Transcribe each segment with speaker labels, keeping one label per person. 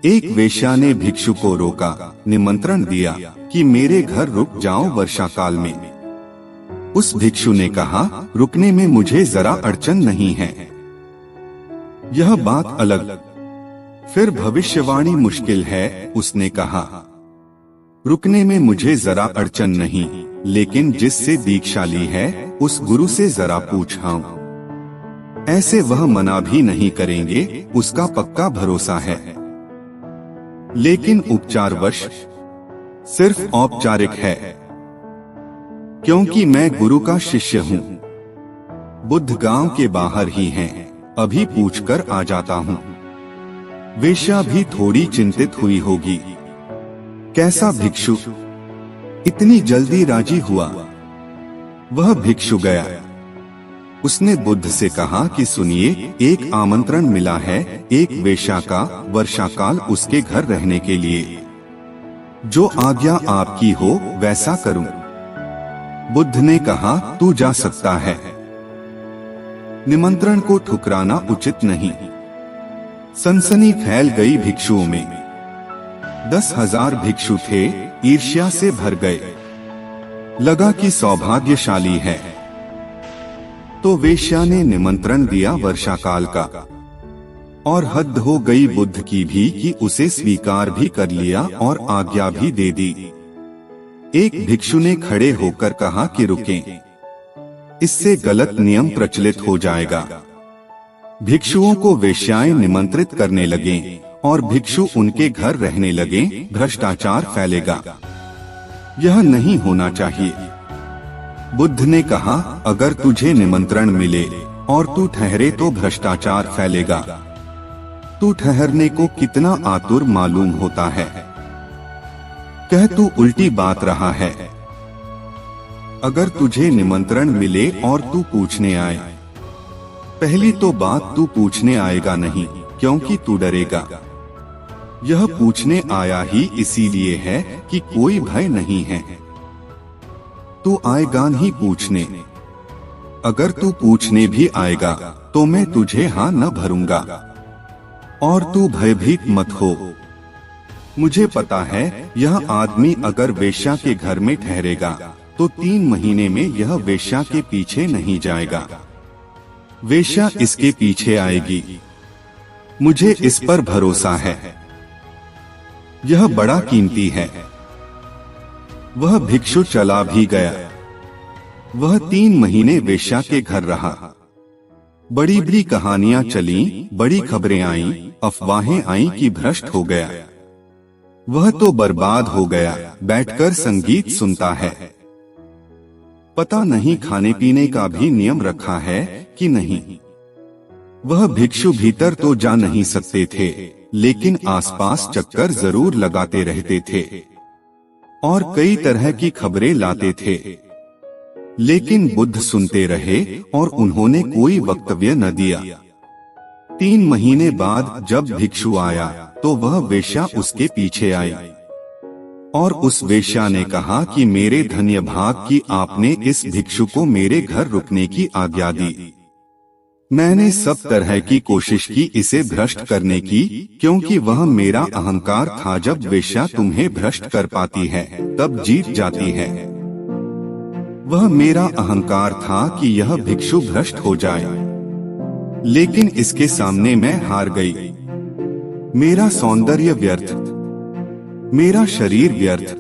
Speaker 1: एक वेश्या ने भिक्षु को रोका, निमंत्रण दिया कि मेरे घर रुक जाओ वर्षा काल में। उस भिक्षु ने कहा, रुकने में मुझे जरा अड़चन नहीं है। यह बात अलग। फिर भविष्यवाणी मुश्किल है, उसने कहा, रुकने में मुझे जरा अड़चन नहीं, लेकिन जिससे दीक्षा ली है उस गुरु से जरा पूछाऊं। ऐसे वह मना भी नहीं करेंगे, उसका पक्का भरोसा है। लेकिन उपचारवश सिर्फ औपचारिक है, क्योंकि मैं गुरु का शिष्य हूँ। बुद्ध गांव के बाहर ही हैं, अभी पूछकर आ जाता हूँ। वेश्या भी थोड़ी चिंतित हुई होगी। कैसा भिक्षु, इतनी जल्दी राजी हुआ। वह भिक्षु गया। उसने बुद्ध से कहा कि सुनिए, एक आमंत्रण मिला है एक वेश्या का वर्षाकाल उसके घर रहने के लिए। जो आज्ञा आपकी हो वैसा करूं। बुद्ध ने कहा, तू जा सकता है। निमंत्रण को ठुकराना उचित नहीं। सनसनी फैल गई भिक्षुओं में। 10,000 भिक्षु थे, ईर्ष्या से भर गए। लगा कि सौभाग्यशाली है। तो वेश्या ने निमंत्रण दिया वर्षाकाल का, और हद हो गई बुद्ध की भी कि उसे स्वीकार भी कर लिया और आज्ञा भी दे दी। एक भिक्षु ने खड़े होकर कहा कि रुकें, इससे गलत नियम प्रचलित हो जाएगा। भिक्षुओं को वेश्याएं निमंत्रित करने लगे और भिक्षु उनके घर रहने लगे, भ्रष्टाचार फैलेगा। यह नहीं होना चाहिए। बुद्ध ने कहा, अगर तुझे निमंत्रण मिले और तू ठहरे तो भ्रष्टाचार फैलेगा। तू ठहरने को कितना आतुर मालूम होता है। कह तू उल्टी बात रहा है। अगर तुझे निमंत्रण मिले और तू पूछने आए, पहली तो बात तू पूछने आएगा नहीं, क्योंकि तू डरेगा। यह पूछने आया ही इसीलिए है कि कोई भय नहीं है। तू आएगा नहीं पूछने। अगर तू पूछने भी आएगा तो मैं तुझे हाँ न भरूंगा। और तू भयभीत मत हो। मुझे पता है यह आदमी अगर वेश्या के घर में ठहरेगा तो 3 महीने में यह वेश्या के पीछे नहीं जाएगा। वेश्या इसके पीछे आएगी। मुझे इस पर भरोसा है। यह बड़ा कीमती है। वह भिक्षु चला भी गया। वह 3 महीने वेश्या के घर रहा। बड़ी बड़ी कहानियां चली, बड़ी खबरें आईं, अफवाहें आईं कि भ्रष्ट हो गया। वह तो बर्बाद हो गया, बैठकर संगीत सुनता है। पता नहीं खाने पीने का भी नियम रखा है कि नहीं। वह भिक्षु भीतर तो जा नहीं सकते थे, लेकिन आसपास चक्कर जरूर लगाते रहते थे और कई तरह की खबरें लाते थे। लेकिन बुद्ध सुनते रहे और उन्होंने कोई वक्तव्य न दिया। 3 महीने बाद जब भिक्षु आया तो वह वेश्या उसके पीछे आई और उस वेश्या ने कहा कि मेरे धन्य भाग की आपने इस भिक्षु को मेरे घर रुकने की आज्ञा दी। मैंने सब तरह की कोशिश की इसे भ्रष्ट करने की, क्योंकि वह मेरा अहंकार था। जब वेश्या तुम्हें भ्रष्ट कर पाती है तब जीत जाती है। वह मेरा अहंकार था कि यह भिक्षु भ्रष्ट हो जाए, लेकिन इसके सामने मैं हार गई। मेरा सौंदर्य व्यर्थ, मेरा शरीर व्यर्थ,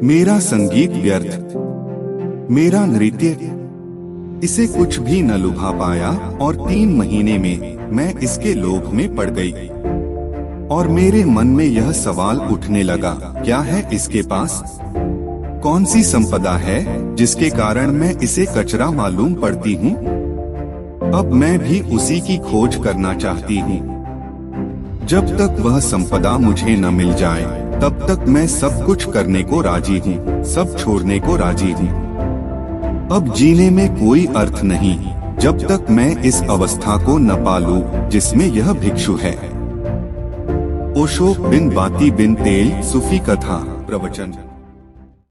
Speaker 1: मेरा संगीत व्यर्थ, मेरा नृत्य, इसे कुछ भी न लुभा पाया और 3 महीने में मैं इसके लोभ में पड़ गई। और मेरे मन में यह सवाल उठने लगा, क्या है इसके पास? कौन सी संपदा है जिसके कारण मैं इसे कचरा मालूम पड़ती हूँ? अब मैं भी उसी की खोज करना चाहती हूँ। जब तक वह संपदा मुझे न मिल जाए तब तक मैं सब कुछ करने को राजी हूँ, सब छोड़ने को राजी हूँ। अब जीने में कोई अर्थ नहीं जब तक मैं इस अवस्था को न पालूं जिसमें यह भिक्षु है। ओशो बिन बाती बिन तेल, सूफी कथा प्रवचन।